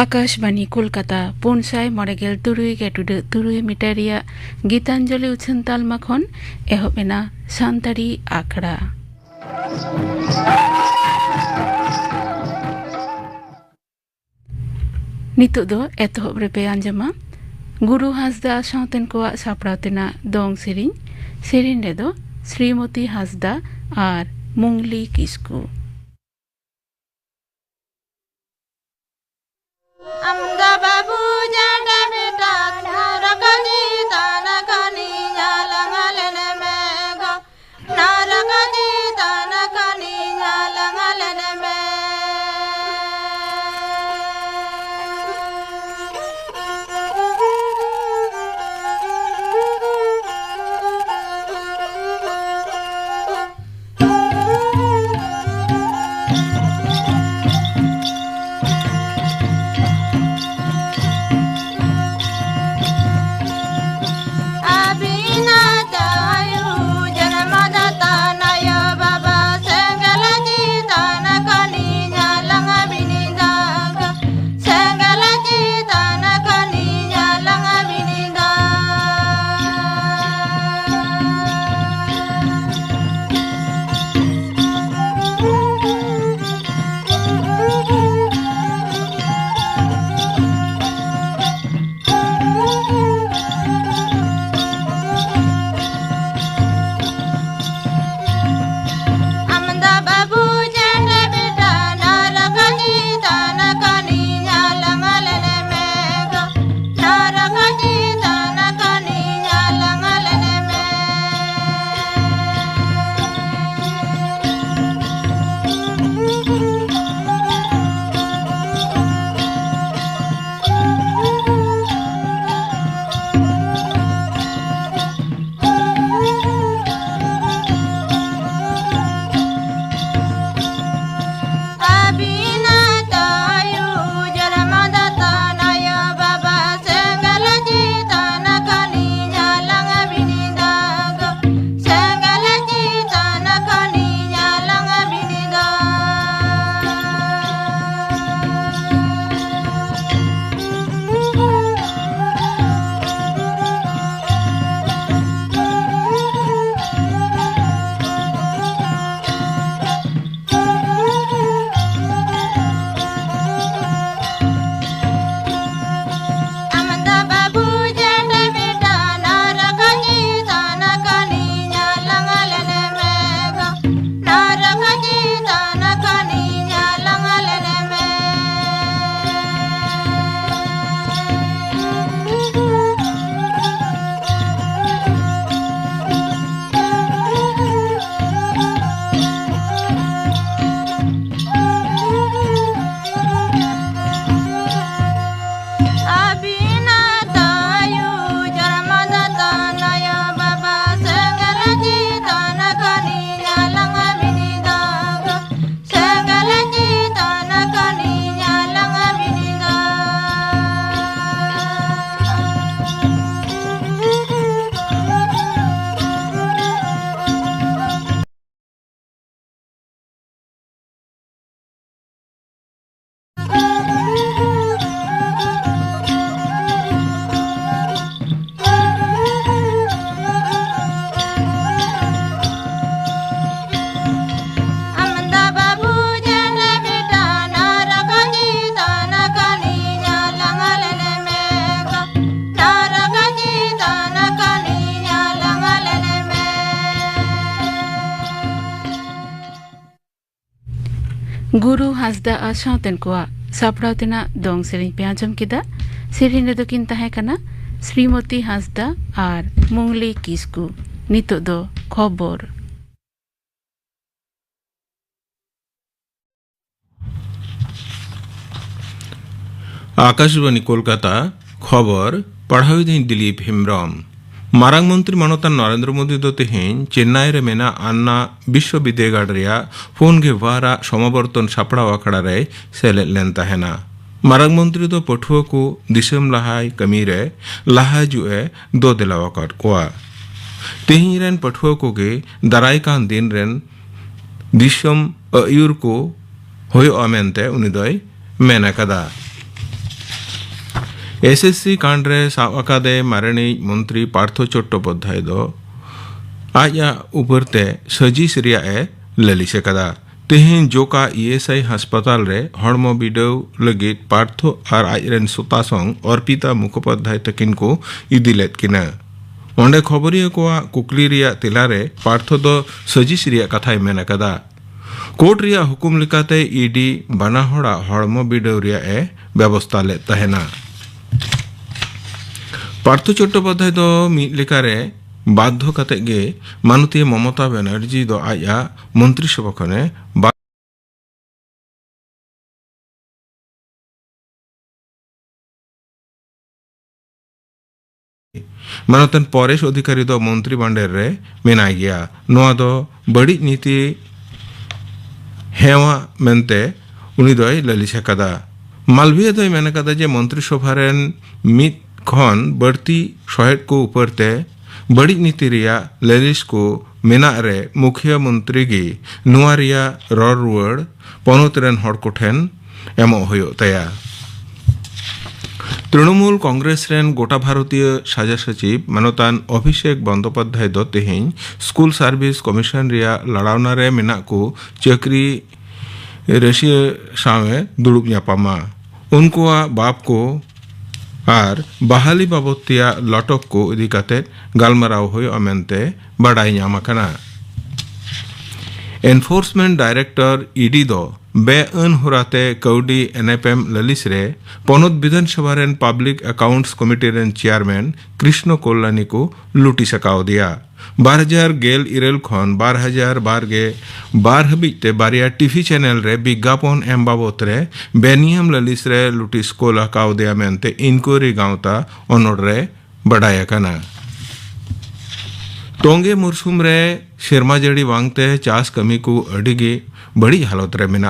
आकाशबानी Kolkata 497.3 metre Geetanjali उछन तालमा खन एहबेना सान्ताड़ी आखड़ा नितो दो एतहब रेपे आंजमा गुरु हांसदा सावतेन कोआ सापड़ावतेना दोंग सेरें रेदो श्रीमती हांसदा और मुंगली Kisku Amda babu jada beta narakani tanakani nyalangalene mega narakani tanakani nyalangalene गुरु हांसदा आ सावतेन कोआ सापड़ावतेना दोंग सेरें पे आंजम केदा सेरें रेदो किन ताहे कना श्रीमती हांसदा और मुंगली किस्कू नितो दो खबर आकाशबानी कोलकाता खबर पढ़ाई दिन दिलीप हेम्ब्रम मारांग मंत्री मानता नरेंद्र मोदी दो तेहें चेन्नई रे मेना अन्ना विश्वविद्यालय फोन गे वारा समावर्तन सापड़ा आखड़ा रे सेलेद लेन ताहेना मारांग मंत्री दो पठुआ को दिसम लहाय कमी रे लहा जुए दो दिलावा काट कोआ तेहिं रेन पठुआ को गे दाराय कान दिन रेन दिसम अयुर को होयो अमेंते उनी दोय मेना कदा एसएससी कांड रे साब अकादे मारणी मंत्री पार्थ चट्टोपाध्याय दो आया उपरते सजिस रिया ए ललिसे कदा तेहें जोका ईएसआई अस्पताल रे हड़मो बिडव लगित पार्थो और आजरेन सुतासंग अर्पिता मुखोपाध्याय तकिन को इदिलेत किना ओंडे खबरिया को कुकली रिया तिलारे पार्थो दो सजिस रिया कथाय मेना कदा कोर्ट रिया हुकुम लिकाते ईडी बना होड़ा हड़मो बिडव रिया ए व्यवस्था ले तहेना पार्थ चट्टोपाध्याय दो मिद लेकारे बाध्य कते गे माननीय ममता बनर्जी दो आया मंत्रिसभा खने मानतन परेश अधिकारी दो मंत्री बांडेर रे मेनाय गया नोआ दो बड़ी नीति हेवा मेनते उनी दोय ललिसे कदा मालवीय दोय मेना कदा जे मंत्रिसभा रेन मिद खन बढ़ती शहेद को ऊपरते बड़ी नीति रिया ललिस को मेना रे मुख्यमंत्री गी नुआ रिया रर रुआड़ पनोत रेन हड़ को ठेन एमो होयो तया तृणमूल कांग्रेस रेन गोटा भारतीय साजा सचिव मानतान अभिषेक बंदोपाध्याय दो तेहें स्कूल सर्विस कमिशन रिया लड़ावना रे मेना को चक्री रशिया सावे दुड़ुब न्यापामा उनकोआ बाप को आर बहाली बाबतिया लटक को इदी काते गालमाराव होय अमेंते बाडाय ᱧᱟᱢ आकना एनफोर्समेंट डायरेक्टर ईडी दो बेअन होराते कौडी एनएफएम ललिस रे पनोत विधानसभा रेन पब्लिक अकाउंट्स कमिटी रेन चेयरमैन कृष्ण कोल्लानी को लुटी सकाव दिया 2000 इरेल खन 2012 हबीते बारिया टीवी चैनल रे विज्ञापन एम बाबत रे बेनियम ललिस रे लुटिस को लकाव दिया मेनते इनक्वायरी गांवता अनोड रे बडाया कना टोंगे मुरसुम रे शेरमा जड़ी वांगते चास कमी को अडिगे बड़ी हालत रे मेना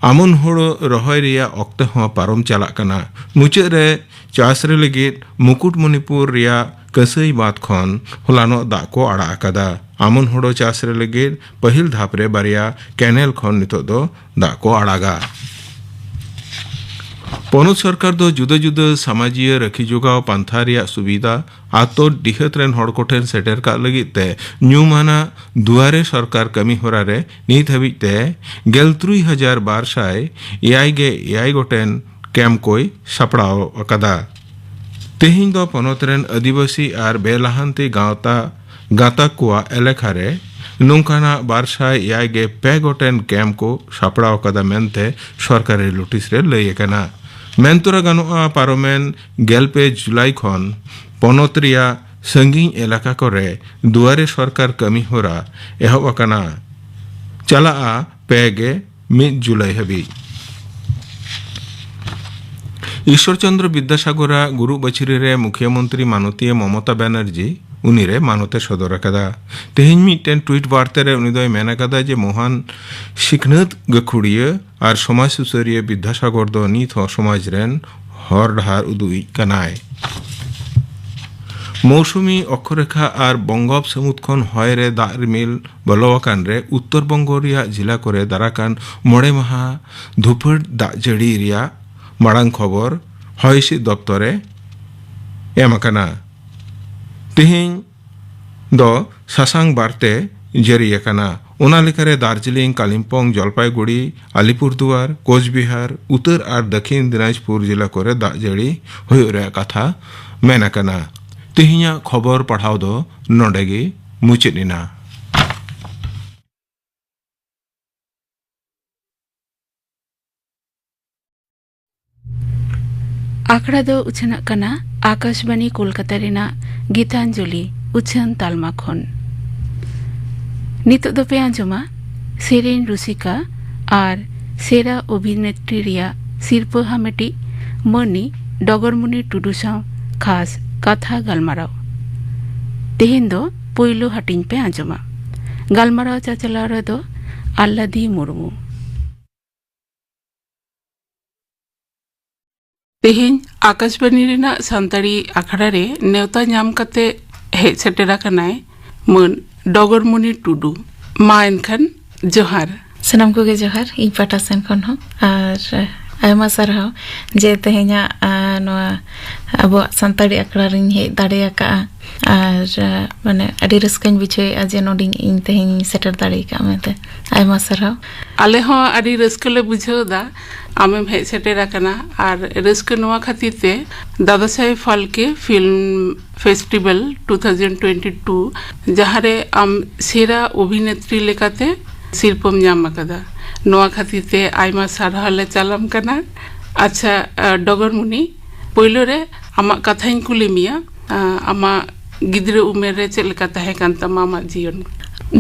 आमुन होड़ो रहोय रिया अक्तः हो पारम चला कना मुचे रे चास रे लगित मुकुटमणिपुर रिया कसई बात खन होलानो दा को आड़ा आकादा आमुन होड़ो चास रे लगित पहिल धाप रे बारिया कैनेल खन नितो दो दा को आड़ागा पनोत सरकार दो जुदा जुदा सामाजिक रखी जोगाव पांथा रिया सुविधा आतो डिहत रेन हड़ कोठेन सेटर का लगिते न्यूमाना दुआरे सरकार कमी होरा रे नीत हबीते 13,200 एआई गोटेन कैम कोई सपड़ाव अकदा तेहिं दो पनोत रेन आदिवासी आर बेलाहांती गाता कुआ एलेखा रे नोंकाना 200 गोटेन कैम को सपड़ाव कदा मेनते सरकारी लुटिस रे लई एकना मेनतुरा गानोआ पारोमेन 11 जुलाई खन पनोत रिया संगीन एलाका करे दुआरे सरकार कमी होरा एहब अकना चला 1 जुलाई हबी ईश्वरचंद्र विद्यासागरा गुरु बछरी रे मुख्यमंत्री माननीय ममता बनर्जी उनी रे मानते सदर कदा तेहिं मिटेन ट्वीट वार्ता रे उनी दोय मेना कदा जे महान सिखनत गखुड़िया और समाज सुसरिया विद्यासागर दो नीत हो समाज रेन हर ढार उदुई कनाय मौसुमी अक्षरेखा और बंगोप समुद खन हय रे दा रिमिल बलवाकान रे उत्तर बंग रिया जिला करे दाराकान मोड़े माहा धुपड़ दा जड़ी रिया माड़ांग खबर हयसी दप्तरे एमाकाना तेहिं दो सासांग बारते जारी आकाना ओना लेकारे दार्जिलिंग कालिम्पोंग जलपाईगुड़ी आलिपुरदुआर कोचबिहार उत्तर और दक्षिण दिनाजपुर जिला करे दाग जाड़ी हुयो रे कथा मेन आकाना तेहिया खबर पढ़ाव दो नोडेगी मुचादिना आखड़ा दो उछना कना आकाशबानी कोलकाता रेना गीतांजलि उछन तालमा खन नितो दो पे आंजमा सेरेन रुसिका और सेरा अभिनेत्री रिया सिरपो हामेटी मनी डगरमुनि टुडू साव खास कथा गालमाराव तेहेन दो पोइलो हाटिंग पे आंजमा गालमाराव चाचलाव रे दो आल्लादी मुर्मू। तेहेñ आकाशबानी रेना संताड़ी अखड़ा रे नेवता नाम कते हेज सेटेरा कनाय मन डगरमुनि टुडू मा एनखान जोहार सनम को गे जोहार इ पाटा सेन खन हो आर आयमा सारहाव जे तेहेña नोआ अब संताड़ी अखड़ा रिन हे दाड़े का आर माने अडी रस्काñ बुझे जे नोडिं इन तेहेñ सेटर दाड़े का मेते आयमा सारहाव आले हो अडी रस्कले बुझेदा आमेम हेज सेटेरा कना आर रस्क नोआ खातिर ते दादा साहेब फाल्के फिल्म फेस्टिवल 2022 जहारे आम सेरा अभिनेत्री लेकाते शिल्पम नाम अकदा नोआ खातिर ते आयमा सारहाले चालाम कना अच्छा डगरमुनि पहलो रे आमा कथाñ कुली मिया आमा गिद्र उमेर रे चेल का तहे कान तमामा जीवन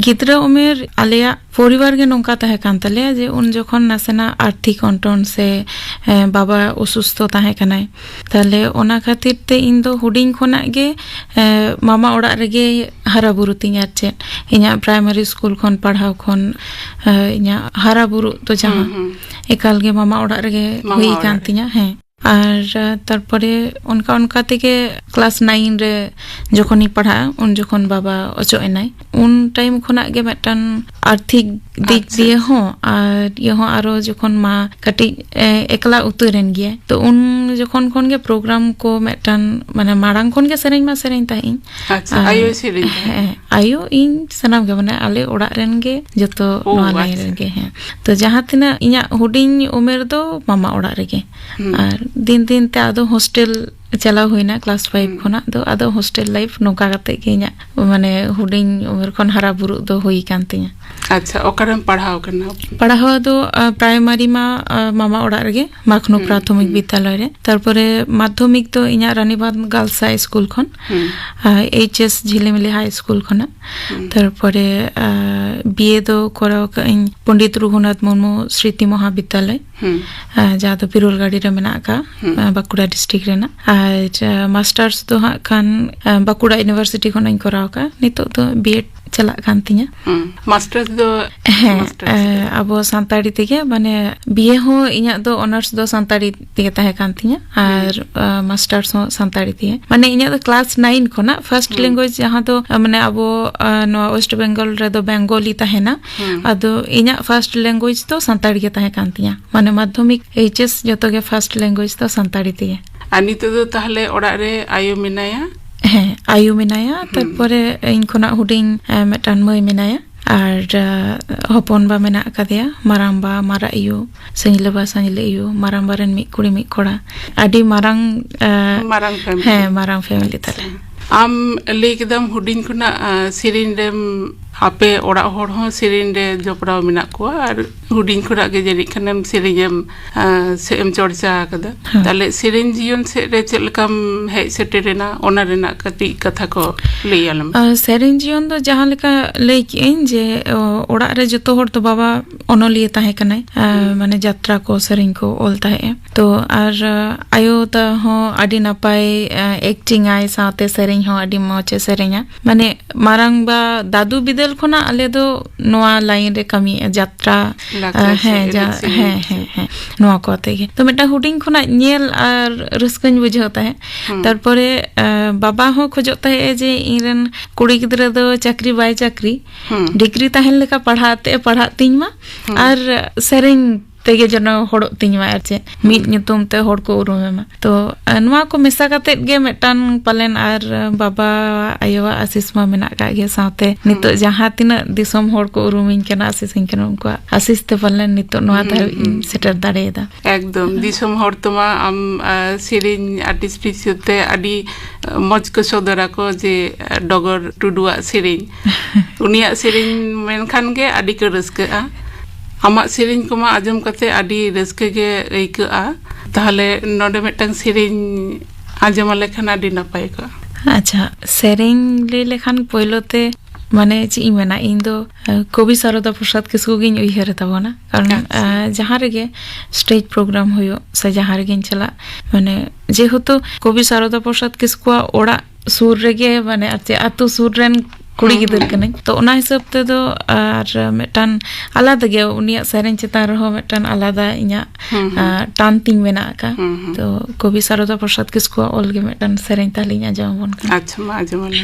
गिद्रा उमेर आलिया परिवार गे नोंका तहे कान तले जे उन जखन नासेना आर्थिक अंटन से बाबा असुस्थ तहे कनाय ताले ओना खातिर ते इन दो हुडिंग खोना गे मामा ओड़ा रेगे हारा बुरु तिङा चे इኛ प्राइमरी स्कूल खन पढ़ाव खन इኛ हारा बुरु तो जहां एकाल गे मामा ओड़ा रेगे हुई कान तिङा है और तारपरे उनका उनका तेगे क्लास 9 रे जखनी पढ़ा उन जखन बाबा अचो एनाय उन टाइम खोना गे मेटन आर्थिक दिक दिए हो और ये हो आरो जखन मा कटी एकला उतरेन गे तो उन जखन खन गे प्रोग्राम को मेटन माने मारांग खन गे सेरेñ मा सेरेñ ताई अच्छा आयो सेरेñ आयो इन सनाम गे माने आले ओड़ा रेन गे जतो नोआ लाइन रेन गे है तो जहां तिना इኛ हुडिंग उमेर दो मामा ओड़ा रेगे और दिन दिन ते आदो हॉस्टल चला हुईना क्लास 5 खना दो आदो हॉस्टल लाइफ नोका कते गे냐 माने हुडिंग उमेर खन हारा बुरु दो हुई कांतिया अच्छा ओकरम पढ़ाव करना पढ़ाव दो प्राइमरी मा मामा ओड़ा रेगे माखनो प्राथमिक विद्यालय रे तारपरे माध्यमिक तो इኛ रानीबाद गर्ल्स हाई स्कूल खन एचएस झिलेमिली हाई स्कूल खना तारपरे बीए दो कराव इन पंडित रघुनाथ मुर्मू स्मृति महाविद्यालय जहाँ तो पिरुलगाड़ी रे मेना का बाकुड़ा डिस्ट्रिक्ट रेना और मास्टर्स तो हाँ खान बाकुड़ा यूनिवर्सिटी खन इन कराव का नितो तो बीएड चला कान तिङा मास्टर्स दो अब संताड़ी तेगे माने बीए हो इኛ दो ऑनर्स दो संताड़ी तेगे तहे कान तिङा और मास्टर्स हो संताड़ी तेगे माने इኛ दो क्लास 9 खना फर्स्ट लैंग्वेज जहां तो माने अब नोआ वेस्ट बेंगल रे दो बेंगोली तहेना अदो इኛ फर्स्ट लैंग्वेज तो संताड़ी के तहे कान तिङा माने माध्यमिक एचएस जतो के फर्स्ट लैंग्वेज तो संताड़ी तेगे आनी तो ताहले ओड़ा रे आयो मिनाया है आयु मेनाया तारपरे इन खोना हुडिंग मेटान मई मेनाया और हपन बा मेना कदेया मारांबा मारा इयो संजिलेबा संजिले इयो मारांबा रेन मी कुड़ी मी कोड़ा आडी मारांग फैमिली है मारांग फैमिली तले आम लेकदम हुडिंग खुना सिरिन रेम आपे ओड़ा होड़ हो सिरिन रे जोपड़ाव मिना को और हुडिंग खुना के जरी खनम सिरिन से एम चर्चा कदा ताले सिरिन जीवन से रे चलकम हे सेटेरेना ओना रेना कति कथा को लेयालम सिरिन जीवन दो जहां लेका लेकिन जे ओड़ा रे जतो होड़ तो बाबा ओनोलिए ताहे कनाय माने यात्रा को सिरिन को ओल ताहे तो और आयो त हो आडी नापाय एक्टिंग आय साथे सिरिन हो आडी मोचे सिरिना माने मारांग बा दादू बिदल खोना आले दो नोआ लाइन रे कमी यात्रा है नोआ को तेगे तो मेटा हुडिंग खोना नेल और रस्कन बुझाता है तारपरे बाबा हो खोजता है जे इरन कुड़ी गिद्रा दो चाकरी बाय चाकरी डिग्री ताहेन लेका पढ़ातीñ मा और सेरेंग तेगे जनो होड़ तिñ मा आरचे मिद नितुम ते होड़ को उरुमेमा तो नोआ को मेसा काते गे मेटान पालेन और बाबा आयोवा आशीष मा मेना का गे साथे नितो जहां तिना दिसम होड़ को उरुमिन केना आशीषिन केना उनको आशीष ते पालेन नितो नोआ ता सेटर दाड़ेदा एकदम दिसम होड़ तमा आम सिरिन आर्टिस्ट हिसते आडी मज को सदरा को जे डगर टुडुआ सिरिन उनिया सिरिन मेनखान गे आडी को रस्का आमा सिरिन कोमा आजम कते आडी रस्के गे आइका ताहले नोडे मेटंग सिरिन आजम लेखन आडी नपाय का अच्छा सेरेंग ले लेखन पहलोते माने ची मेना इन दो कवि सारदा प्रसाद किसको गिन उइहर ताबोना कारण जहां रेगे स्टेज प्रोग्राम होयो से जहां रेगे चला माने जेहेतु कवि सारदा प्रसाद किसको ओड़ा सुर रेगे माने आते आतु सुर रेन ᱠᱩᱲᱤ ᱜᱤᱫᱽᱨᱟᱹ ᱠᱟᱹᱱᱟᱹᱧ ᱛᱚ ᱚᱱᱟ ᱦᱤᱥᱟᱹᱵ ᱛᱮᱫᱚ ᱟᱨ ᱢᱤᱫᱴᱟᱱ ᱟᱞᱟᱫᱟ ᱜᱮ ᱩᱱᱤᱭᱟᱜ ᱥᱮᱨᱮᱧ ᱪᱮᱛᱟᱱ ᱨᱮᱦᱚᱸ ᱢᱤᱫᱴᱟᱱ ᱟᱞᱟᱫᱟ ᱤᱧᱟᱹᱜ ᱴᱟᱱ ᱛᱤᱧ ᱢᱮᱱᱟᱜ ᱟᱠᱟᱫ ᱛᱚ ᱠᱚᱵᱤ ᱥᱟᱨᱚᱫᱟ ᱯᱨᱚᱥᱟᱫ ᱠᱤᱥᱠᱩᱣᱟᱜ ᱚᱞ ᱜᱮ ᱢᱤᱫᱴᱟᱱ ᱥᱮᱨᱮᱧ ᱛᱟᱦᱞᱮᱧ ᱟᱸᱡᱚᱢ ᱟᱵᱚᱱ ᱠᱟᱱᱟ ᱟᱪᱪᱷᱟ ᱢᱟ ᱟᱸᱡᱚᱢ ᱟᱞᱮ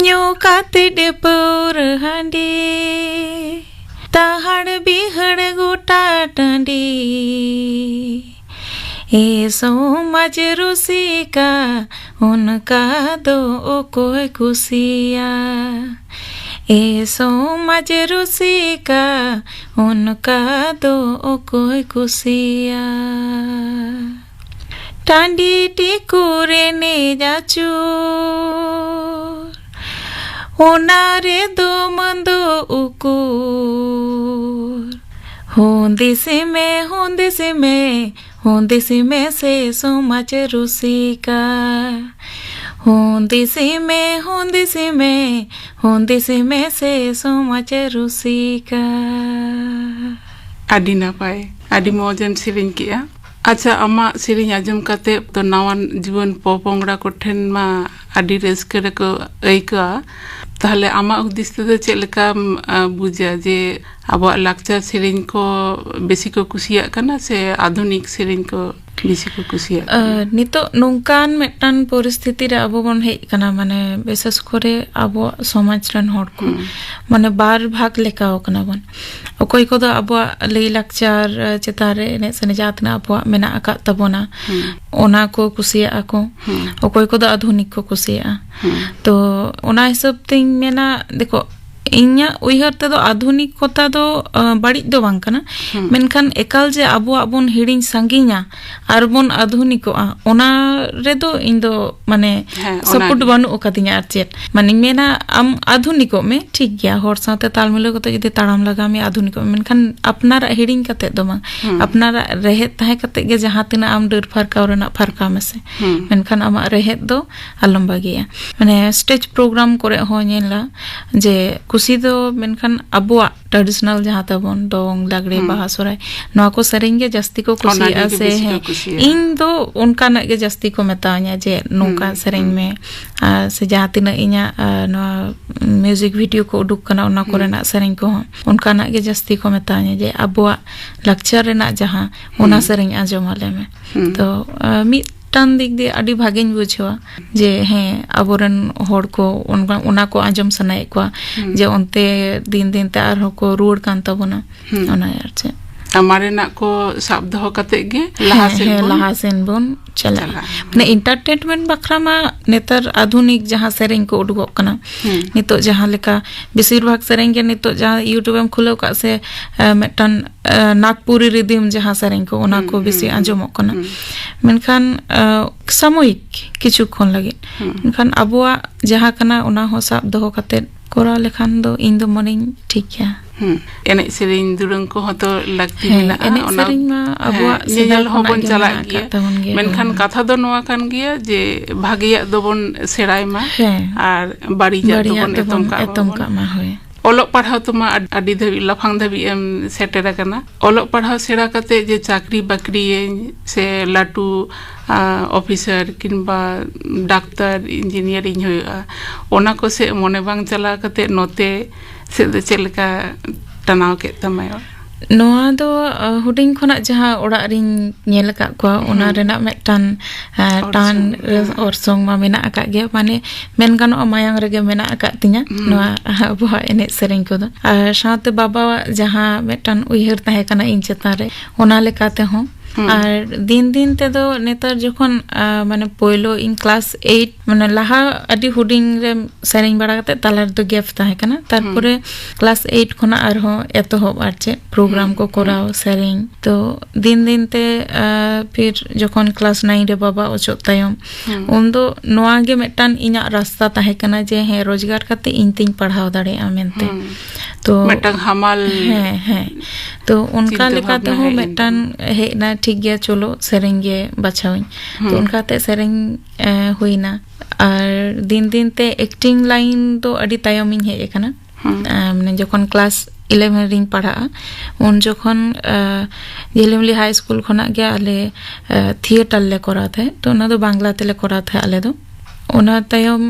ᱧᱩ ᱠᱟᱛᱮ ᱯᱟᱹᱣᱨᱟᱹ ᱦᱟᱺᱰᱤ ᱛᱟᱦᱟᱲ ᱵᱤᱦᱟᱹᱲ ᱜᱚᱴᱟ ᱴᱟᱺᱰᱤ ए समाज रुसिका उनका दो कोई कुसिया ए समाज रुसिका उनका दो कोई कुसिया टांडी टिकुरे ने जाचूर ओनारे दो मंदो उकुर होंदिसी में से समाज रुसिका होंदिसी में से समाज रुसिका ᱟᱹᱰᱤ ᱱᱟᱯᱟᱭ ᱟᱹᱰᱤ ᱢᱚᱡᱮᱢ ᱥᱮᱨᱮᱧ ᱠᱮᱜᱼᱟ ᱟᱪᱪᱷᱟ ᱟᱢᱟᱜ ᱥᱮᱨᱮᱧ ᱟᱸᱡᱚᱢ ᱠᱟᱛᱮ ᱛᱚ ᱱᱟᱣᱟᱱ ᱡᱤᱵᱚᱱ ᱯᱚᱯᱚᱝᱲᱟ ᱠᱚᱴᱷᱮᱱ ᱢᱟ ᱟᱹᱰᱤ ᱨᱟᱹᱥᱠᱟᱹ ᱨᱮᱠᱚ ᱟᱹᱭᱠᱟᱹᱜᱼᱟ ᱛᱟᱦᱞᱮ ᱟᱢᱟᱜ ᱦᱩᱫᱤᱥ ᱛᱮᱫᱚ ᱪᱮᱫ ᱞᱮᱠᱟᱢ ᱵᱩᱡᱟ ᱡᱮ ᱟᱵᱚᱣᱟᱜ ᱞᱟᱠᱪᱟᱨ ᱥᱮᱨᱮᱧ ᱠᱚ ᱵᱮᱥᱤ ᱠᱚ ᱠᱩᱥᱤᱭᱟᱜ ᱠᱟᱱᱟ ᱥᱮ ᱟধুনিক ᱥᱮᱨᱮᱧ ᱠᱚ ᱵᱮᱥᱤ ᱠᱚ ᱠᱩᱥᱤᱭᱟᱜ ᱠᱟᱱᱟ ᱱᱤᱛᱚᱜ ᱱᱚᱝᱠᱟᱱ ᱢᱤᱫᱴᱟᱱ ᱯᱚᱨᱤᱥᱛᱷᱤᱛᱤ ᱨᱮ ᱟᱵᱚ ᱵᱚᱱ ᱦᱮᱡ ᱠᱟᱱᱟ ᱢᱟᱱᱮ ᱵᱤᱥᱮᱥ ᱠᱚᱨᱮ ᱟᱵᱚᱣᱟᱜ ᱥᱚᱢᱟᱡᱽ ᱨᱮᱱ ᱦᱚᱲ ᱠᱚ ᱢᱟᱱᱮ ᱵᱟᱨ ᱵᱷᱟᱜᱽ ᱞᱮᱠᱟᱣ ᱠᱟᱱᱟ ᱵᱚᱱ ᱚᱠᱚᱭ ᱠᱚᱫᱚ ᱟᱵᱚᱣᱟᱜ ᱞᱟᱹᱭ ᱞᱟᱠᱪᱟᱨ ᱪᱮᱛᱟᱱ ᱨᱮ ᱮᱱᱮᱡ ᱥᱮᱨᱮᱧ ᱡᱟᱦᱟᱸ ᱛᱤᱱᱟᱹᱜ ᱟᱵᱚᱣᱟᱜ ᱢᱮᱱᱟᱜ ᱟᱠᱟᱫ ᱛᱟᱵᱚᱱᱟ ᱚᱱᱟ ᱠᱚ ᱠᱩᱥᱤᱭᱟᱜᱼᱟ ᱠᱚ ᱚᱠᱚᱭ ᱠᱚᱫᱚ ᱟধুনিক ᱠᱚ ᱠᱩᱥᱤᱭᱟᱜᱼᱟ ᱛᱚ ᱚᱱᱟ ᱦᱤᱥᱟᱹᱵ ᱛᱤᱧ ᱢᱮᱱᱟ ᱫᱮᱠᱷᱚ ᱤᱧᱟᱹᱜ ᱩᱭᱦᱟᱹᱨ ᱛᱮᱫᱚ ᱟধুনিকতা ᱫᱚ ᱵᱟᱹᱲᱤᱡ ᱫᱚ ᱵᱟᱝ ᱠᱟᱱᱟ ᱢᱮᱱᱠᱷᱟᱱ ᱮᱠᱟᱞ ᱡᱮ ᱟᱵᱚᱣᱟᱜ ᱵᱚᱱ ᱦᱤᱲᱤᱧ ᱥᱟᱺᱜᱤᱧᱟ ᱟᱨ ᱵᱚᱱ আধুনিকᱚᱜᱼᱟ ᱚᱱᱟ ᱨᱮᱫᱚ ᱤᱧ ᱫᱚ ᱢᱟᱱᱮ ᱥᱟᱯᱳর্ট ᱵᱟᱹᱱᱩᱜ ᱟᱠᱟᱫᱤᱧᱟ ᱟᱨ ᱪᱮᱫ ᱢᱟᱱᱮᱧ ᱢᱮᱱᱟ ᱟᱢ আধুনিকᱚᱜ ᱢᱮ ᱴᱷᱤᱠ ᱜᱮᱭᱟ ᱦᱚᱲ ᱥᱟᱶᱛᱮ ᱛᱟᱞ ᱢᱤᱞᱟᱹᱣ ᱠᱟᱛᱮ ᱡᱩᱫᱤ ᱛᱟᱲᱟᱢ ᱞᱟᱜᱟᱣ ᱢᱮ আধুনিকᱚᱜ ᱢᱮ ᱢᱮᱱᱠᱷᱟन ᱟᱯᱱᱟᱨᱟᱜ ᱦᱤᱲᱤᱧ ᱠᱟᱛᱮ ᱫᱚ ᱵᱟᱝ ᱟᱯᱱᱟᱨᱟᱜ ᱨᱮᱦᱮᱫ ᱛᱟᱦᱮᱸ ᱠᱟᱛᱮ ᱜᱮ ᱡᱟᱦᱟᱸ ᱛᱤᱱᱟᱹᱜ ᱟᱢ ᱰᱟᱹᱨ ᱯᱷᱟᱨᱠᱟᱣ ᱨᱮᱱᱟᱜ ᱯᱷᱟᱨᱠᱟᱣ ᱢᱮᱥᱮ ᱢᱮᱱᱠᱷᱟन ᱟᱢᱟᱜ ᱨᱮᱦᱮᱫ ᱫᱚ ᱟᱞᱚᱢ ᱵᱟᱹᱜᱤᱭᱟ ᱢᱟᱱᱮ ᱥᱴᱮᱡ ᱯᱨᱳᱜᱨᱟᱢ ᱠᱚᱨᱮ ᱦᱚᱸ ᱧᱮᱞᱟ ᱡᱮ ᱠᱩᱥᱤ ᱫᱚ ᱢᱮᱱᱠᱷᱟन ᱟᱵᱚᱣᱟᱜ ᱴᱨᱟᱰᱤᱥনাल ᱡᱟᱦᱟᱸ ᱛᱟᱵᱚᱱ ᱫᱚᱝ ᱞᱟᱜᱲᱮ ᱵᱟᱦᱟ ᱥᱚᱨᱦᱟᱭ ᱱᱚᱣᱟ ᱠᱚ ᱥᱮᱨᱮᱧ ᱜᱮ ᱡᱟᱹᱥᱛᱤ ᱠᱚ ᱠᱩᱥᱤᱭᱟᱜᱼᱟ ᱥᱮ ᱤᱧ ᱫᱚ ᱚᱱᱠᱟᱱᱟᱜ ᱜᱮ ᱡᱟᱹᱥᱛᱤ ᱠᱚ ᱢᱮᱛᱟᱣᱟᱹᱧᱟ ᱡᱮ ᱱᱚᱝᱠᱟ ᱥᱮᱨᱮᱧ ᱢᱮ ᱥᱮ ᱡᱟᱦᱟᱸ ᱛᱤᱱᱟᱹᱜ ᱤᱧᱟᱹᱜ ᱱᱚᱣᱟ ᱢᱤউᱡᱤᱠ video ko uduk kana ona korenak sereng ko onkanak ge jasti ko metanya je abuak lakchar renak jahan ona sereng ajom ale me to mid টান দিক দিয়ে আডি ভাগেñ বুঝাওয়া যে হ্যাঁ আবরেন হড় কো ওনা কো আজম সানাই কো যে অন্তে দিন দিন তে আর হকো রুড় কান তাবনা ওনা আরছে আমারেনা কো সাব দহ কাতে গে লাহাসেন বন चला माने एंटरटेनमेंट बखरा मा नेतर आधुनिक जहां सेरेंग को उडुगो कना नितो जहां लेका बेसिर भाग सेरेंग के नितो जहां यूट्यूब एम खुलो का से मेटन नागपुरी रिदिम जहां सेरेंग को ओना को बेसी आंजमो कना मेनखान सामयिक किछु खन लगे मेनखान अबुआ जहां कना ओना हो साब दहो काते कोरा लेखान दो इन दो मनिंग ठीक है एने सेरेंग दुरंग को हतो लगती मेना एने सेरेंग मा अबुआ सिदल होबन चला गिया मेनखान कथा दो नोआ कान गिया जे भागिया दोबन सेराय मा आर बाड़ीजा दोबन एतम का मा होय ओलोक पढ़ाव तुमा आदि धबी लफांग धबी एम सेटेर कना ओलोक पढ़ाव सेरा कते जे चाकरी बाकरी से लाटू ऑफिसर किंबा डाक्टर इंजीनियरिंग होया ओना को से मने बांग चला कते नोते से चेलका तनाव के तमाय नोआ दो हुडिंग खना जहां ओड़ा रिन नेल का को ओना रेना मेटान टान और सॉन्ग मा मेना का गे माने मेन गानो मायांग रेगे मेना का तिया नोआ अबुआ एने सेरेंग को दो साथ बाबा जहां मेटान उयहर ताहे कना इन चेता रे ओना लेकाते हो আর দিন দিন তে তো নেতার যখন মানে পয়লো ইন ক্লাস 8 মানে লাহা আদি হুডিং রে সেরিং বাড়া কাতে তালার তো গ্যাপ তাহে কানা তারপরে ক্লাস 8 খনা আর হ এত হব আর যে প্রোগ্রাম কো করাও সেরিং তো দিন দিন তে ফির যখন ক্লাস 9 রে বাবা অচত তায়ম উন দো নোয়া গে মেটান ইনা রাস্তা তাহে কানা যে হে রোজগার কাতে ইন তিন পড়াও দাড়ে আমেনতে तो मेटन हमाल है तो उनका लेकाते हो मेटन हे ना ठीक गया चलो सेरेंगे बचाऊं तो उनका ते सेरेंग हुईना और दिन दिन ते एक्टिंग लाइन तो अडी तायमिंग है एकना माने जखन क्लास 11 रिंग पढ़ा उन जखन जेलेमली हाई स्कूल खना गया आले थिएटर ले करा थे तो ना तो बांग्ला ते ले करा थे आले दो ओना तायम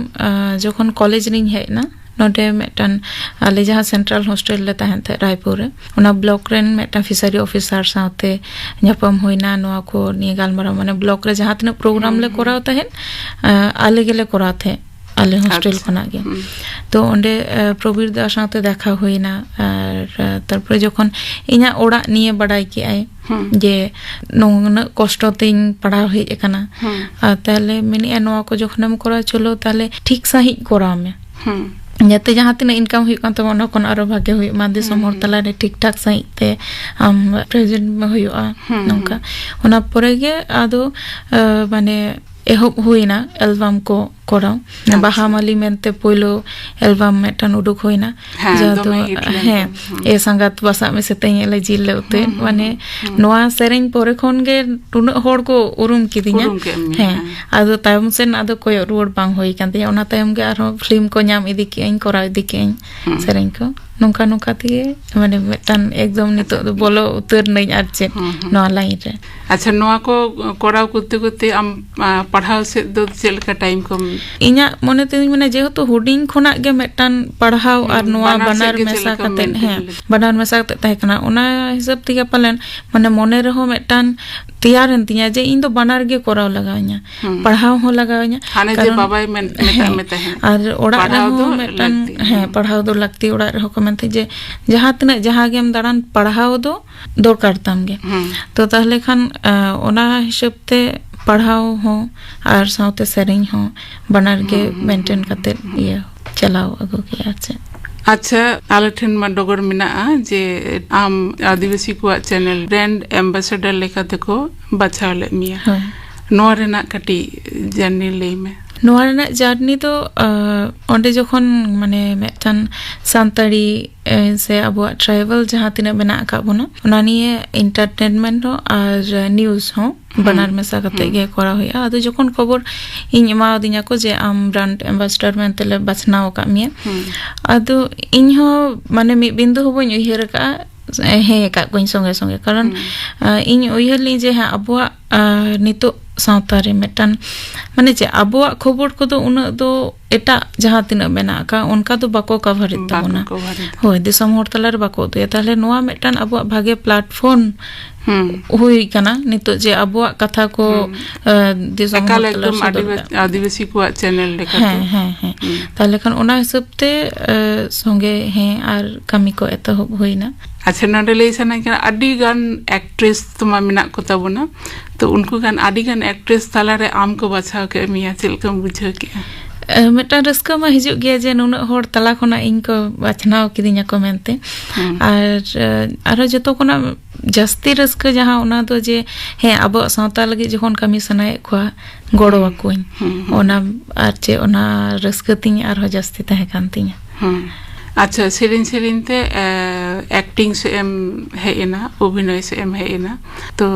जखन कॉलेज रिंग है ना नोडे मेटन आले जहाँ सेंट्रल हॉस्टल ले ताहन थे रायपुर रे उना ब्लॉक रेन मेटन फिशरी ऑफिसर साथे ᱧᱟᱯᱟᱢ ᱦᱩᱭᱱᱟ ᱱᱚᱣᱟ ᱠᱚ ᱱᱤᱭᱟᱹ ᱜᱟᱞᱢᱟᱨᱟᱣ ᱢᱟᱱᱮ ᱵᱞᱚᱠ ᱨᱮ ᱡᱟᱦᱟᱸ ᱛᱤᱱᱟᱹᱜ ᱯᱨᱳᱜᱨᱟᱢ ᱞᱮ ᱠᱚᱨᱟᱣ ᱛᱟᱦᱮᱸ ᱟᱞᱮ ᱜᱮᱞᱮ ᱠᱚᱨᱟᱣ ᱛᱟᱦᱮᱸ ᱟᱞᱮ ᱦᱚᱥᱴᱮᱞ ᱠᱷᱚᱱᱟᱜ ᱜᱮ ᱛᱚ ᱚᱸᱰᱮ ᱯᱨᱚᱵᱤᱨ ᱫᱟ ᱥᱟᱶᱛᱮ ᱫᱮᱠᱷᱟ ᱦᱩᱭᱱᱟ ᱟᱨ ᱛᱟᱨᱯᱚᱨᱮ ᱡᱚᱠᱷᱚᱱ ᱤᱧᱟᱹᱜ ᱚᱲᱟᱜ ᱱᱤᱭᱮ ᱵᱟᱰᱟᱭ ᱠᱮᱜᱼᱟᱭ ᱡᱮ ᱱᱩᱱᱟᱹᱜ ᱠᱚᱥᱴᱚ ᱛᱤᱧ ᱯᱟᱲᱦᱟᱣ ᱦᱮᱡ ᱟᱠᱟᱱᱟ ᱛᱟᱦᱞᱮ ᱢᱮᱱᱮᱜᱼᱟ ᱱᱚᱣᱟ ᱠᱚ ᱡᱚᱠᱷᱚᱱᱮᱢ ᱠᱚᱨᱟᱣ ᱪᱚᱞᱚ ᱛᱟᱦᱞᱮ ᱴᱷᱤᱠ ᱥᱟᱺᱦᱤᱡ ᱠᱚᱨᱟᱣ ᱢᱮ ᱡᱟᱛᱮ ᱡᱟᱦᱟᱸ ᱛᱤᱱᱟᱹᱜ ᱤᱱᱠᱟᱢ ᱦᱩᱭᱩᱜ ᱠᱟᱱ ᱛᱟᱢᱟ ᱚᱱᱟ ᱠᱷᱚᱱ ᱟᱨᱚ ᱵᱷᱟᱜᱮ ᱦᱩᱭᱩᱜ ᱢᱟ ᱫᱤᱥᱚᱢ ᱦᱚᱲ ᱛᱟᱞᱟᱨᱮ ᱴᱷᱤᱠ ᱴᱷᱟᱠ ᱥᱟᱺᱦᱤᱡ ᱛᱮ ᱟᱢ ᱯᱨᱮᱡᱮᱱᱴ ᱦᱩᱭᱩᱜᱼᱟ ᱱᱚᱝᱠᱟ ᱚᱱᱟ ᱯᱚᱨᱮ ᱜᱮ ᱟᱫᱚ ᱢᱟᱱᱮ एहब हुईना एल्बम को कोराव बाहामाली मेंते पोइलो एल्बम मेटन उडुक हुईना जादो हैं ए संगत बसा में से तई ले जिल उते माने नोआ सेरेंग पोरे खोन गे टुन होड़ को उरुम किदिया हैं आदो तायम सेन आदो कोय रोड बांग होई कांते ओना तायम गे आरो फिल्म को नाम इदी के इन कोराव इदी के सेरेंग को नोंका नोंका ते माने मेटन एकदम नितो बोलो उतर नहीं आचे नोआ लाइन रे अच्छा नोआ को कोराव कुते कुते आम पढ़ाव से दो चेल का टाइम को इना मने ते माने जेहेतु हुडिंग खोना गे मेटन पढ़ाव और नोआ बनार मेसा कते हैं बनार मेसा कते ताहे कना ओना हिसाब तिगे पालन माने मने रहो मेटन तैयार एंतिया जे इन दो बनार गे कोराव लगाव냐 पढ़ाव हो लगाव냐 हाने जे बाबाई मेटा मेता है और ओड़ा रहो मेटन हैं पढ़ाव दो लगती ओड़ा रहो कमेंते जे जहां तना जहां गेम दारान पढ़ाव दो दरकार ताम गे तो ताहले खान ओना हिसाब ते पढ़ाव हो और साउते सेरिंग हो बनार गे मेंटेन करते ये चलाओ अगो के आछे अच्छा आले ठेन मा डगर मिना जे आम आदिवासी को चैनल ब्रांड एम्बेसडर लेका तको बचाव ले मिया नोआ रेना कटी जर्नी ले में नोआ रेना जर्नी तो ओंडे जखन माने मेटन संताड़ी से अब ट्राइबल जहाँ तीना बना का बना ओना निये एंटरटेनमेंट हो और न्यूज़ हो बनार मेसा कते गे करा हुआ आदो जखन खबर इन एमा दिना को जे आम ब्रांड एम्बेसडर मेंतले बचनाव का मिया आदो इन हो माने मि बिंदु हो बन उहिर का हे का कोइन संगे संगे कारण इन उहिर ली जे हा अबुआ नितो सावतारे मेटन माने जे अबुआ खबर को दो उन दो एटा जहाँ तीना मेना का उनका तो बाको कवर इतना होय दिसम होर तलार बाको दे ताले नोआ मेटन अबुआ भागे प्लेटफॉर्म हुई कना नितो जे अबुआ कथा को दिसम होर तलार आदिवासी को चैनल लेकर हैं ताले खान ओना हिसाब ते संगे हैं और कमी को एतो होइना अच्छा नडे ले सना के अडी गान एक्ट्रेस तुमा मिना को तबना तो उनको गान अडी गान एक्ट्रेस तालारे आम को बचाव के मिया चिलकम बुझ के मेटा रस्का मा हिजुग गया जे नुना होर तला खोना इनको बाछनाव किदिया को मेनते और जतो कोना जस्ती रस्का जहां ओना दो जे हे अब सावता लगे जखन कमी सनाय को गोड़ो कोइन ओना आर जे ओना रस्का तिन आर हो जस्ती तहे कांतिया अच्छा सेरिन सेरिन ते एक्टिंग से एम है ना अभिनय से एम है ना तो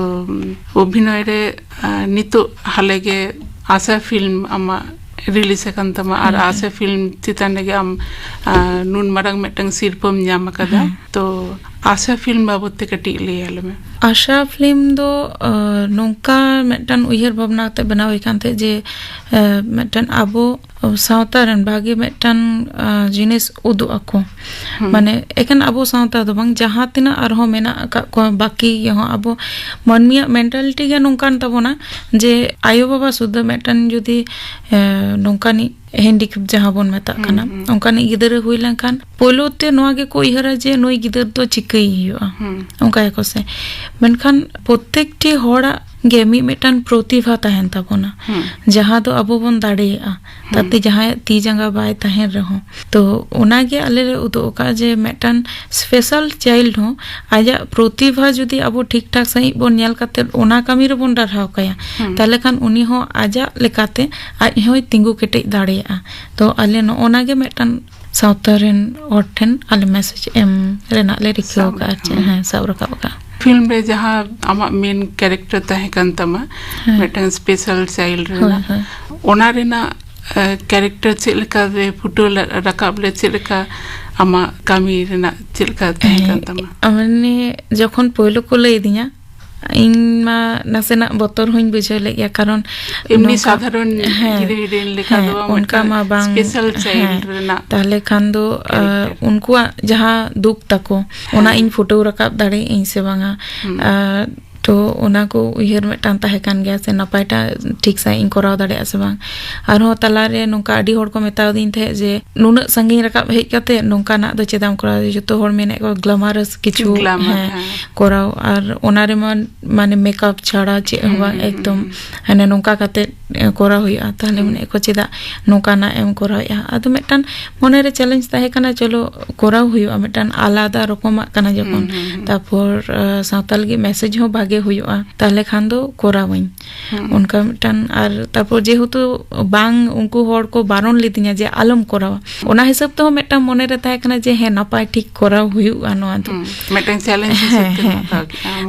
अभिनय रे नितो हाले के आशा फिल्म अमा रिलीज अकन तमा और आशा फिल्म चितान गे आम नुन मारंग मेटंग सिरपम ᱧᱟᱢ akada तो आशा फिल्म बाबत ते कटी ले आले में आशा फिल्म दो नोंका मेटन उयहर भावना ते बनाव इकानते जे मेटन आबो सावतारन भागे मेटन जिनिस उदु अको माने एखन आबो सावता दो बांग जहां तिना आरो मेना को बाकी यहां आबो मनमिया मेंटालिटी गे नोंकान तबोना जे आयो बाबा सुद्ध मेटन जुदी नोंकानी हैंडीकैप जहां बोन मेता कना ओंकानी गिदर हुई लंकान पोलोते नोआ गे को इहरा जे नोई गिदर तो चिकई हुआ ओंका एको से मेनखान प्रत्येकटी होड़ा गे मी मेटन प्रतिभा तहन तबोना जहां दो अबो बोन दाड़ेया ताते जहां ती जंगा बाय तहन रहो तो ओना गे आले उदो का जे मेटन स्पेशल चाइल्ड हो आजा प्रतिभा जुदी अबो ठीक ठाक सही बोन नेल काते ओना कमी रे बोन डाराव कया ताले खान उनी हो आजा लेकाते आज होय तिंगु केटे दाड़ेया तो आले नो ओना गे मेटन साउथरन ऑर्थन आले मैसेज एम रेना ले रिक्यो का है सब रखा बका फिल्म रे जहां आमा मेन कैरेक्टर तहे कन तमा मेटन स्पेशल चाइल्ड रेना ओना रेना कैरेक्टर चेलका रे फोटो रकाब ले चेलका आमा कामी रेना चेलका तहे कन तमा अमने जखन पोइलो को ले दिया ᱤᱧ ᱢᱟ ᱱᱟᱥᱮᱱᱟᱜ ᱵᱚᱛᱚᱨ ᱦᱚᱧ ᱵᱩᱡᱷᱟᱹᱣ ᱞᱮᱫ ᱜᱮᱭᱟ ᱠᱟᱨᱚᱱ ᱮᱢᱱᱤ ᱥᱟᱫᱷᱟᱨᱚᱱ ᱦᱤᱨᱳᱭᱤᱱ ᱞᱮᱠᱟ ᱫᱚ ᱚᱱᱠᱟ ᱢᱟ ᱵᱟᱝ ᱥᱯᱮᱥᱟᱞ ᱪᱟᱭᱤᱞᱰ ᱨᱮᱱᱟᱜ ᱛᱟᱦᱞᱮ ᱠᱷᱟᱱ ᱫᱚ ᱩᱱᱠᱩᱣᱟᱜ ᱡᱟᱦᱟᱸ ᱫᱩᱠ ᱛᱟᱠᱚ ᱚᱱᱟ ᱤᱧ ᱯᱷᱩᱴᱟᱹᱣ ᱨᱟᱠᱟᱵ ᱫᱟᱲᱮᱭᱟᱜ ᱟᱹᱧ ᱥᱮ ᱵᱟᱝᱟ ᱛᱚ ᱚᱱᱟ ᱠᱚ ᱩᱭᱦᱟᱹᱨ ᱢᱤᱫᱴᱟᱝ ᱛᱟᱦᱮᱸ ᱠᱟᱱ ᱜᱮᱭᱟ ᱥᱮ ᱱᱟᱯᱟᱭᱴᱟ ᱴᱷᱤᱠ ᱥᱟᱺᱦᱤᱡ ᱤᱧ ᱠᱚᱨᱟᱣ ᱫᱟᱲᱮᱭᱟᱜᱼᱟ ᱥᱮ ᱵᱟᱝ ᱟᱨᱦᱚᱸ ᱛᱟᱞᱟᱨᱮ ᱱᱚᱝᱠᱟ ᱟᱹᱰᱤ ᱦᱚᱲ ᱠᱚ ᱢᱮᱛᱟᱣᱫᱤᱧ ᱛᱟᱦᱮᱸᱫ ᱡᱮ ᱱᱩᱱᱟᱹᱜ ᱥᱟᱺᱜᱤᱧ ᱨᱟᱠᱟᱵ ᱦᱮᱡ ᱠᱟᱛᱮ ᱱᱚᱝᱠᱟᱱᱟᱜ ᱫᱚ ᱪᱮᱫᱟᱢ ᱠᱚᱨᱟᱣ ᱡᱚᱛᱚ ᱦᱚᱲ ᱢᱮᱱᱮᱫ ᱠᱚ ᱜᱞᱟᱢᱟᱨᱟᱥ ᱠᱤᱪᱷᱩ ᱠᱚᱨᱟᱣ ᱟᱨ ᱚᱱᱟ ᱨᱮᱢᱟ ᱢᱟᱱᱮ ᱢᱮᱠᱟᱯ ᱪᱷᱟᱲᱟ ᱪᱮᱫ ᱦᱚᱸ ᱵᱟᱝ ᱮᱠᱫᱚᱢ ᱦᱟᱱᱮ ᱱᱚᱝᱠᱟ ᱠᱟᱛᱮ ᱠᱚᱨᱟᱣ ᱦᱩᱭᱩᱜᱼᱟ ᱛᱟᱦᱞᱮ ᱢᱮᱱᱮᱫ ᱠᱚ ᱪᱮᱫᱟᱜ ᱱᱚᱝᱠᱟᱱᱟᱜ ᱮᱢ ᱠᱚᱨᱟᱣᱮᱫᱼᱟ ᱟᱫᱚ ᱢᱤᱫᱴᱟᱝ ᱢᱚᱱᱮᱨᱮ ᱪᱮᱞᱮᱧᱡᱽ ᱛᱟᱦᱮᱸ ᱠᱟᱱᱟ ᱪᱚᱞᱚ ᱠᱚᱨᱟᱣ ᱦᱩᱭᱩᱜᱼᱟ ᱢᱤᱫᱴᱟᱝ ᱟᱞᱟᱫᱟ ᱨᱚᱠᱚᱢᱟᱜ ᱠᱟᱱᱟ ᱡᱚᱠᱷᱚᱱ ᱛᱟᱨᱯᱚᱨ ᱥᱟᱶᱛᱟᱞ ᱜᱮ ᱢᱮᱥᱮᱡᱽ ᱦᱚᱸ ᱵᱷᱟᱜᱮ ᱦᱩᱭᱩᱜᱼᱟ ᱛᱟᱦᱞᱮ ᱠᱷᱟᱱ ᱫᱚ ᱠᱚᱨᱟᱣᱟᱹᱧ ᱚᱱᱠᱟ ᱢᱤᱫᱴᱟᱝ ᱟᱨ ᱛᱟᱨᱯᱚᱨ ᱡᱮᱦᱮᱛᱩ ᱵᱟᱝ ᱩᱱᱠᱩ ᱦᱚᱲ ᱠᱚ ᱵᱟᱨᱚᱱ ᱞᱤᱫᱤᱧᱟ ᱡᱮ ᱟᱞᱚᱢ ᱠᱚᱨᱟᱣᱟ ᱚᱱᱟ ᱦᱤᱥᱟᱹᱵ ᱛᱮᱦᱚᱸ ᱢᱤᱫᱴᱟᱝ ᱢᱚᱱᱮᱨᱮ ᱛᱟᱦᱮᱸ ᱠᱟᱱᱟ ᱡᱮ ᱦᱮᱸ ᱱᱟᱯᱟᱭ ᱴᱷᱤᱠ ᱠᱚᱨᱟᱣ ᱦᱩᱭᱩᱜᱼᱟ ᱱᱚᱣᱟ ᱫᱚ ᱢᱤᱫᱴᱟᱝ ᱪᱮᱞᱮᱧᱡᱽ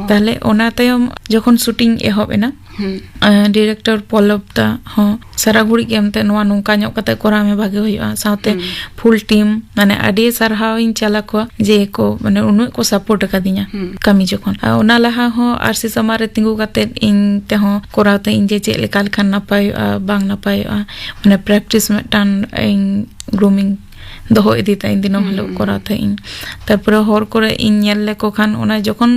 ᱛᱟᱦᱞᱮ ᱚᱱᱟ ᱛᱟᱭᱚᱢ ᱡᱚᱠᱷᱚᱱ ᱥᱩᱴᱤᱝ ᱮᱦᱚᱵ ᱮᱱᱟ ᱰᱤᱨᱮᱠᱴᱚᱨ ᱯᱚᱞᱞᱚᱵ ᱫᱟ ᱦᱚᱸ ᱥᱟᱨᱟ ᱜᱷᱩᱲᱤᱡ ᱜᱮ ᱮᱢᱛᱮ ᱱᱚᱣᱟ ᱱᱚᱝᱠᱟ ᱧᱚᱜ ᱠᱟᱛᱮ ᱠᱚᱨᱟᱣ ᱢᱮ ᱵᱷᱟᱜᱮ ᱦᱩᱭᱩᱜᱼᱟ ᱥᱟᱶᱛᱮ ᱯᱷᱩᱞ ᱴᱤᱢ ᱢᱟᱱᱮ ᱟᱹᱰᱤ ᱥᱟᱨᱦᱟᱣ ᱤᱧ ᱪᱟᱞ ᱟᱠᱚᱣᱟ ᱡᱮ ᱠᱚ ᱢᱟᱱᱮ ᱩᱱᱟᱹᱜ ᱠᱚ ᱥᱟᱯᱳᱨᱴ ᱟᱠᱟᱫᱤᱧᱟ ᱠᱟᱹᱢᱤ ᱡᱚᱠᱷᱚᱱ ᱚᱱᱟ ᱞᱟᱦᱟ ᱦᱚᱸ ᱟᱨᱥᱤ ᱥᱟᱢᱟᱝ ᱨᱮ ᱛᱤᱸᱜᱩ ᱠᱟᱛᱮ ᱤᱧ ᱛᱮᱦᱚᱸ ᱠᱚᱨᱟᱣ ᱛᱮ ᱤᱧ ᱡᱮ ᱪᱮᱫ ᱞᱮᱠᱟ ᱞᱮᱠᱷᱟᱱ ᱱᱟᱯᱟᱭᱚᱜᱼᱟ ᱵᱟᱝ ᱱᱟᱯᱟᱭᱚᱜᱼᱟ ᱢᱟᱱᱮ ᱯᱨᱮᱠᱴᱤᱥ ᱢᱤᱫᱴᱟᱝ ᱤᱧ ᱜᱨᱩᱢᱤᱝ ᱫᱚᱦᱚ ᱤᱫᱤ ᱛᱟᱹᱧ ᱫᱤᱱᱟᱹᱢ ᱦᱤᱞᱳᱜ ᱠᱚᱨᱟᱣ ᱛᱟᱦᱮᱸ ᱤᱧ ᱛᱟᱨᱯᱚᱨᱮ ᱦᱚᱲ ᱠᱚᱨᱮ ᱤᱧ ᱧᱮᱞ ᱞᱮᱠᱚ ᱠᱷᱟᱱ ᱚᱱᱟ ᱡᱚᱠᱷᱚᱱ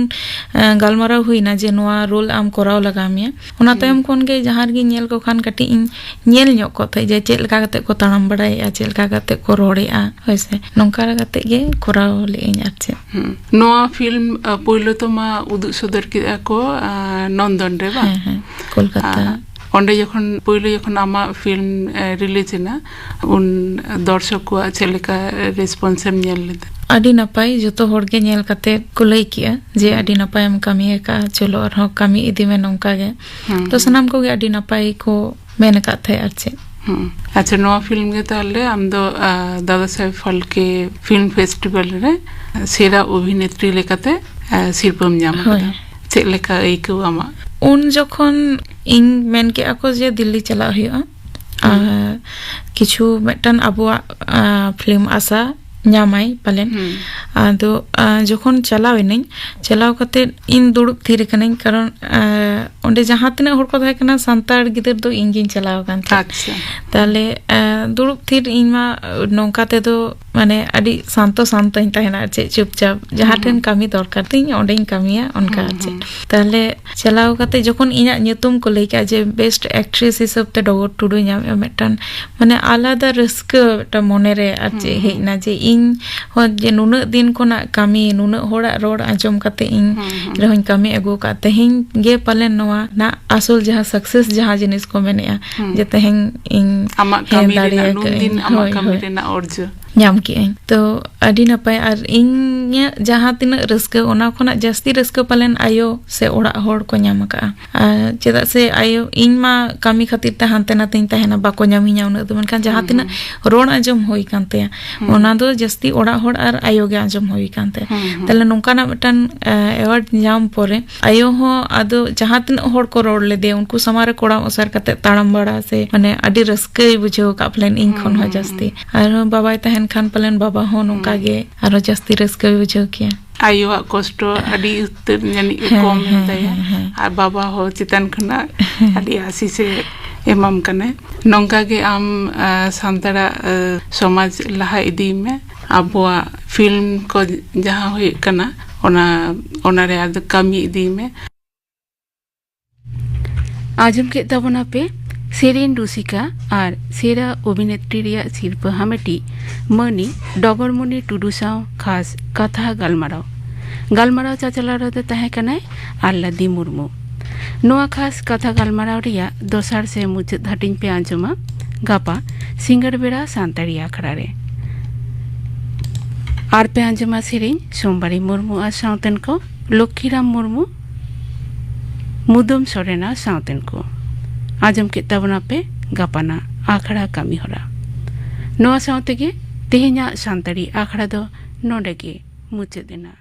ᱜᱟᱞᱢᱟᱨᱟᱣ ᱦᱩᱭᱱᱟ ᱡᱮ ᱱᱚᱣᱟ ᱨᱳᱞ ᱟᱢ ᱠᱚᱨᱟᱣ ᱞᱟᱜᱟᱣ ᱢᱮᱭᱟ ᱚᱱᱟ ᱛᱟᱭᱚᱢ ᱠᱷᱚᱱ ᱜᱮ ᱡᱟᱦᱟᱸ ᱨᱮᱜᱤᱧ ᱧᱮᱞ ᱠᱚ ᱠᱷᱟᱱ ᱠᱟᱹᱴᱤᱡ ᱤᱧ ᱧᱮᱞ ᱧᱚᱜ ᱠᱚ ᱛᱟᱦᱮᱸ ᱡᱮ ᱪᱮᱫ ᱞᱮᱠᱟ ᱠᱟᱛᱮ ᱠᱚ ᱛᱟᱲᱟᱢ ᱵᱟᱲᱟᱭᱮᱫᱼᱟ ᱪᱮᱫ ᱞᱮᱠᱟ ᱠᱟᱛᱮ ᱠᱚ ᱨᱚᱲᱮᱫᱼᱟ ᱦᱳᱭᱥᱮ ᱱᱚᱝᱠᱟ ᱠᱟᱛᱮ ᱜᱮ ᱠᱚᱨᱟᱣ ᱞᱮᱜᱼᱟᱹᱧ ᱟᱨ ᱪᱮᱫ ᱱᱚᱣᱟ ᱯᱷᱤᱞᱢ ᱯᱳᱭᱞᱳ ᱛᱚᱢᱟ ᱩᱫᱩᱜ ᱥᱚᱫᱚᱨ ᱠᱮᱫᱟ ᱠᱚ ᱱᱚᱱᱫᱚᱱ ᱨᱮ ᱵᱟᱝ ᱠᱳᱞᱠᱟᱛᱟ ᱚᱸᱰᱮ ᱯᱳᱭᱞᱳ ᱡᱚᱠᱷᱚᱱ ᱟᱢᱟᱜ ᱯᱷᱤᱞᱢ ᱨᱤᱞᱤᱡᱽ ᱮᱱᱟ ᱩᱱ ᱫᱚᱨশᱚᱠ ᱠᱚᱣᱟᱜ ᱪᱮᱫ ᱞᱮᱠᱟ ᱨᱮᱥᱯᱚᱱᱥ ᱮᱢ ᱧᱮᱞ ᱞᱮᱫᱟ ᱟᱹᱰᱤ ᱱᱟᱯᱟᱭ ᱡᱚᱛᱚ ᱦᱚᱲ ᱜᱮ ᱧᱮᱞ ᱠᱟᱛᱮ ᱠᱚ ᱞᱟᱹᱭ ᱠᱮᱜᱼᱟ ᱡᱮ ᱟᱹᱰᱤ ᱱᱟᱯᱟᱭᱮᱢ ᱠᱟᱹᱢᱤ ᱟᱠᱟᱫᱼᱟ ᱪᱚᱞᱚ ᱟᱨᱦᱚᱸ ᱠᱟᱹᱢᱤ ᱤᱫᱤ ᱢᱮ ᱱᱚᱝᱠᱟ ᱜᱮ ᱛᱚ ᱥᱟᱱᱟᱢ ᱠᱚᱜᱮ ᱟᱹᱰᱤ ᱱᱟᱯᱟᱭ ᱠᱚ ᱢᱮᱱ ᱟᱠᱟᱫ ᱛᱟᱦᱮᱸ ᱟᱨ ᱪᱮᱫ ᱟᱪᱪᱷᱟ ᱱᱚᱣᱟ ᱯᱷᱤᱞᱢ ᱜᱮ ᱛᱟᱦᱞᱮ ᱟᱢ ᱫᱚ দাদা সাহেব ফালকে ফিল্ম ফেস্টিভ্যাল রে সেরা অভিনেত্রী লেখাতে শিরোপম ᱧᱟᱢ ᱟᱠᱟᱫᱟ ᱪᱮᱫ ᱞᱮᱠᱟ ᱟᱹᱭᱠᱟᱹᱣ ᱟᱢᱟᱜ ᱩᱱ ᱡᱚᱠᱷᱚᱱ ᱤᱧ ᱢᱮᱱ ᱠᱮᱜᱼᱟ ᱠᱚ ᱡᱮ ᱫᱤল্ᱞᱤ ᱪᱟᱞᱟᱜ ᱦᱩᱭᱩᱜᱼᱟ ᱠᱤᱪᱷᱩ ᱢᱤᱫᱴᱟᱝ ᱟᱵᱚᱣᱟᱜ ᱯᱷᱤᱞᱢ ᱟᱥᱟ ᱧᱟᱢᱟᱭ ᱯᱟᱞᱮᱱ ᱟᱫᱚ ᱡᱚᱠᱷᱚᱱ ᱪᱟᱞᱟᱣ ᱮᱱᱟᱹᱧ ᱪᱟᱞᱟᱣ ᱠᱟᱛᱮ ᱤᱧ ᱫᱩᱲᱩᱵ ᱛᱷᱤᱨ ᱠᱟᱹᱱᱟᱹᱧ ᱠᱟᱨᱚᱱ ᱚᱸᱰᱮ ᱡᱟᱦᱟᱸ ᱛᱤᱱᱟᱹᱜ ᱦᱚᱲ ᱠᱚ ᱛᱟᱦᱮᱸ ᱠᱟᱱᱟ ᱥᱟᱱᱛᱟᱲ ᱜᱤᱫᱟᱹᱨ ᱫᱚ ᱤᱧ ᱜᱤᱧ ᱪᱟᱞᱟᱣ ᱟᱠᱟᱱ ᱟᱪᱪᱷᱟ ᱛᱟᱦᱞᱮ ᱫᱩᱲᱩᱵ ᱛᱷᱤᱨ ᱤᱧ ᱢᱟ ᱱᱚᱝᱠᱟ ᱛᱮᱫᱚ ᱢᱟᱱᱮ ᱟᱹᱰᱤ ᱥᱟᱱᱛᱚᱧ ᱛᱟᱦᱮᱱᱟ ᱟᱨ ᱪᱮᱫ ᱪᱩᱯᱪᱟᱯ ᱡᱟᱦᱟᱸ ᱴᱷᱮᱱ ᱠᱟᱹᱢᱤ ᱫᱚᱨᱠᱟর ᱛᱤᱧ ᱚᱸᱰᱮᱧ ᱠᱟᱹᱢᱤᱭᱟ ᱚᱱᱠᱟ ᱟᱨ ᱪᱮᱫ ᱛᱟᱦᱞᱮ ᱪᱟᱞᱟᱣ ᱠᱟᱛᱮ ᱡᱚᱠᱷᱚᱱ ᱤᱧᱟᱹᱜ ᱧᱩᱛᱩᱢ ᱠᱚ ᱞᱟᱹᱭ ᱠᱮᱜᱼᱟ ᱡᱮ ᱵᱮᱥᱴ ᱮᱠᱴᱨᱮᱥ ᱦᱤᱥᱟᱹᱵ ᱛᱮ ᱰᱚᱜᱚᱨ ᱴᱩᱰᱩ ᱧᱟᱢᱮᱜᱼᱟ ᱢᱤᱫᱴᱟᱝ ᱢᱟᱱᱮ ᱟᱞᱟᱫᱟ ᱨᱟᱹᱥᱠᱟᱹ ᱢᱤᱫᱴᱟᱝ ᱢᱚᱱᱮᱨᱮ ᱟᱨ ᱪᱮᱫ ᱦᱮᱡ ᱮᱱᱟ ᱡᱮ ᱤᱧ ᱦᱚᱸ ᱡᱮ ᱱᱩᱱᱟᱹᱜ ᱫᱤᱱ ᱠᱷᱚᱱᱟᱜ ᱠᱟᱹᱢᱤ ᱱᱩᱱᱟᱹᱜ ᱦᱚᱲᱟᱜ ᱨᱚᱲ ᱟᱸᱡᱚᱢ ᱠᱟᱛᱮ ᱤᱧ ᱨᱮᱦᱚᱸᱧ ᱠᱟᱹᱢᱤ ᱟᱹᱜᱩ ᱠᱟᱜ ᱛᱮᱦᱮᱧ ᱜᱮ ᱯᱟᱞᱮᱱ ᱱᱚᱣᱟ ᱨᱮᱱᱟᱜ ᱟᱥᱚᱞ ᱡᱟᱦᱟᱸ ᱥᱟᱠᱥᱮᱥ ᱡᱟᱦᱟᱸ ᱡᱤᱱᱤᱥ ᱠᱚ ᱢᱮᱱᱮᱜᱼᱟ ᱡᱮ ᱛᱮᱦᱮᱧ ᱤᱧ ᱟᱢᱟᱜ ᱠᱟᱹᱢᱤ ᱨᱮᱱᱟᱜ ᱱᱩᱱᱫᱤᱱ ᱟᱢᱟᱜ ᱠᱟᱹᱢᱤ ᱨᱮᱱᱟᱜ ᱚᱨᱡᱚ ᱧᱟᱢ ᱠᱮᱜᱼᱟᱹᱧ ᱛᱚ ᱟᱹᱰᱤ ᱱᱟᱯᱟᱭ ᱟᱨ ᱤᱧᱟᱹᱜ ᱡᱟᱦᱟᱸ ᱛᱤᱱᱟᱹᱜ ᱨᱟᱹᱥᱠᱟᱹ ᱚᱱᱟ ᱠᱷᱚᱱᱟᱜ ᱡᱟᱹᱥᱛᱤ ᱨᱟᱹᱥᱠᱟᱹ ᱯᱟᱞᱮᱱ ᱟᱭᱳ ᱥᱮ ᱚᱲᱟᱜ ᱦᱚᱲ ᱠᱚ ᱧᱟᱢ ᱟᱠᱟᱜᱼᱟ ᱪᱮᱫᱟᱜ ᱥᱮ ᱟᱭᱳ ᱤᱧ ᱢᱟ ᱠᱟᱹᱢᱤ ᱠᱷᱟᱹᱛᱤᱨ ᱛᱮ ᱦᱟᱱᱛᱮ ᱱᱟᱛᱮᱧ ᱛᱟᱦᱮᱱᱟ ᱵᱟᱠᱚ ᱧᱟᱢᱤᱧᱟ ᱩᱱᱟᱹᱜ ᱫᱚ ᱢᱮᱱᱠᱷᱟᱱ ᱡᱟᱦᱟᱸ ᱛᱤᱱᱟᱹᱜ ᱨᱚᱲ ᱟᱸᱡᱚᱢ ᱦᱩᱭ ᱠᱟᱱ ᱛᱟᱭᱟ ᱚᱱᱟ ᱫᱚ ᱡᱟᱹᱥᱛᱤ ᱚᱲᱟᱜ ᱦᱚᱲ ᱟᱨ ᱟᱭᱳ ᱜᱮ ᱟᱸᱡᱚᱢ ᱦᱩᱭ ᱠᱟᱱ ᱛᱟᱭᱟ ᱛᱟᱦᱞᱮ ᱱᱚᱝᱠᱟᱱᱟᱜ ᱢᱤᱫᱴᱟᱝ ᱮᱣᱟᱨᱰ ᱧᱟᱢ ᱯᱚᱨᱮ ᱟᱭᱳ ᱦᱚᱸ ᱟᱫᱚ ᱡᱟᱦᱟᱸ ᱛᱤᱱᱟᱹᱜ ᱦᱚᱲ ᱠᱚ ᱨᱚᱲ ᱞᱮᱫᱮᱭᱟ ᱩᱱᱠᱩ ᱥᱟᱢᱟᱝ ᱨᱮ ᱠᱚᱲᱟᱢ ᱚᱥᱟᱨ ᱠᱟᱛᱮ ᱛᱟᱲᱟᱢ ᱵᱟᱲᱟ ᱥᱮ ᱢᱟᱱᱮ ᱟᱹᱰᱤ ᱨᱟᱹᱥᱠᱟᱹᱭ ᱵᱩᱡᱷᱟᱹᱣ ᱟᱠᱟᱫ ᱯᱟᱞᱮᱱ ᱤᱧ ᱠᱷᱚᱱ ᱦᱚᱸ ᱡᱟᱹᱥᱛᱤ ᱟᱨᱦᱚᱸ ᱵᱟᱵᱟᱭ ᱛᱟᱦᱮᱱ ᱠᱷᱟᱱ ᱯᱟᱞᱮᱱ ᱵᱟᱵᱟ ᱦᱚᱸ ᱱᱚᱝᱠᱟ ᱜᱮ ᱟᱨᱚ ᱡᱟᱹᱥᱛᱤ ᱨᱟᱹᱥᱠᱟᱹᱭ ᱵᱩᱡᱷᱟᱹᱣ ᱠᱮᱭᱟ ᱟᱭᱳᱣᱟᱜ ᱠᱚᱥᱴᱚ ᱟᱹᱰᱤ ᱩᱛᱟᱹᱨ ᱡᱟᱹᱱᱤᱡ ᱠᱚᱢ ᱮᱱ ᱛᱟᱭᱟ ᱟᱨ ᱵᱟᱵᱟ ᱦᱚᱸ ᱪᱮᱛᱟᱱ ᱠᱷᱚᱱᱟᱜ ᱟᱹᱰᱤ ᱟᱥᱤᱥᱮ ᱮᱢᱟᱢ ᱠᱟᱱᱟ ᱱᱚᱝᱠᱟ ᱜᱮ ᱟᱢ ᱥᱟᱱᱛᱟᱲᱟᱜ ᱥᱚᱢᱟᱡᱽ ᱞᱟᱦᱟ ᱤᱫᱤᱭ ᱢᱮ ᱟᱵᱚᱣᱟᱜ ᱯᱷᱤᱞᱢ ᱠᱚ ᱡᱟᱦᱟᱸ ᱦᱩᱭᱩᱜ ᱠᱟᱱᱟ ᱚᱱᱟᱨᱮ ᱟᱫᱚ ᱠᱟᱹᱢᱤ ᱤᱫᱤᱭ ᱢᱮ ᱟᱸᱡᱚᱢ ᱠᱮᱫ ᱛᱟᱵᱚᱱᱟ ᱯᱮ ᱥᱮᱨᱮᱧ ᱨᱩᱥᱤᱠᱟ ᱟᱨ ᱥᱮᱨᱟ ᱚᱵᱷᱤᱱᱮᱛᱨᱤ ᱨᱮᱭᱟᱜ ᱥᱤᱨᱯᱟᱹ ᱦᱟᱢᱮᱴᱤ ᱢᱟᱹᱱᱤ ᱰᱚᱜᱚᱨᱢᱩᱱᱤ ᱴᱩᱰᱩ ᱥᱟᱶ ᱠᱷᱟᱥ ᱠᱟᱛᱷᱟ ᱜᱟᱞᱢᱟᱨᱟᱣ ᱪᱟᱪᱞᱟᱣ ᱨᱮᱫᱚ ᱛᱟᱦᱮᱸ ᱠᱟᱱᱟᱭ ᱟᱞᱞᱟᱫᱤ ᱢᱩᱨᱢᱩ ᱱᱚᱣᱟ ᱠᱷᱟᱥ ᱠᱟᱛᱷᱟ ᱜᱟᱞᱢᱟᱨᱟᱣ ᱨᱮᱭᱟᱜ ᱫᱚᱥᱟᱨ ᱥᱮ ᱢᱩᱪᱟᱹᱫ ᱦᱟᱹᱴᱤᱧ ᱯᱮ ᱟᱸᱡᱚᱢᱟ ᱜᱟᱯᱟ ᱥᱤᱸᱜᱟᱹᱲ ᱵᱮᱲᱟ ᱥᱟᱱᱛᱟᱲᱤ ᱟᱠᱷᱲᱟ ᱨᱮ ᱟᱨ ᱯᱮ ᱟᱸᱡᱚᱢᱟ ᱥᱮᱨᱮᱧ ᱥᱳᱢᱵᱟᱨᱤ ᱢᱩᱨᱢᱩ ᱟᱨ ᱥᱟᱶᱛᱮᱱ ᱠᱚ ᱞᱚᱠᱠᱷᱤᱨᱟᱢ ᱢᱩᱨᱢᱩ ᱢᱩᱫᱩᱢ ᱥᱚᱨᱮᱱᱟ ᱥᱟᱶᱛᱮᱱ ᱠᱚ ᱟᱸᱡᱚᱢ ᱠᱮᱫ ᱛᱟᱵᱚᱱᱟ ᱯᱮ ᱜᱟᱯᱟᱱᱟᱜ ᱟᱠᱷᱲᱟ ᱠᱟᱹᱢᱤ ᱦᱚᱨᱟ ᱱᱚᱣᱟ ᱥᱟᱶᱛᱮᱜᱮ ᱛᱮᱦᱮᱧᱟᱜ ᱥᱟᱱᱛᱟᱲᱤ ᱟᱠᱷᱲᱟ ᱫᱚ ᱱᱚᱰᱮ ᱜᱮ ᱢᱩᱪᱟᱹᱫ ᱮᱱᱟ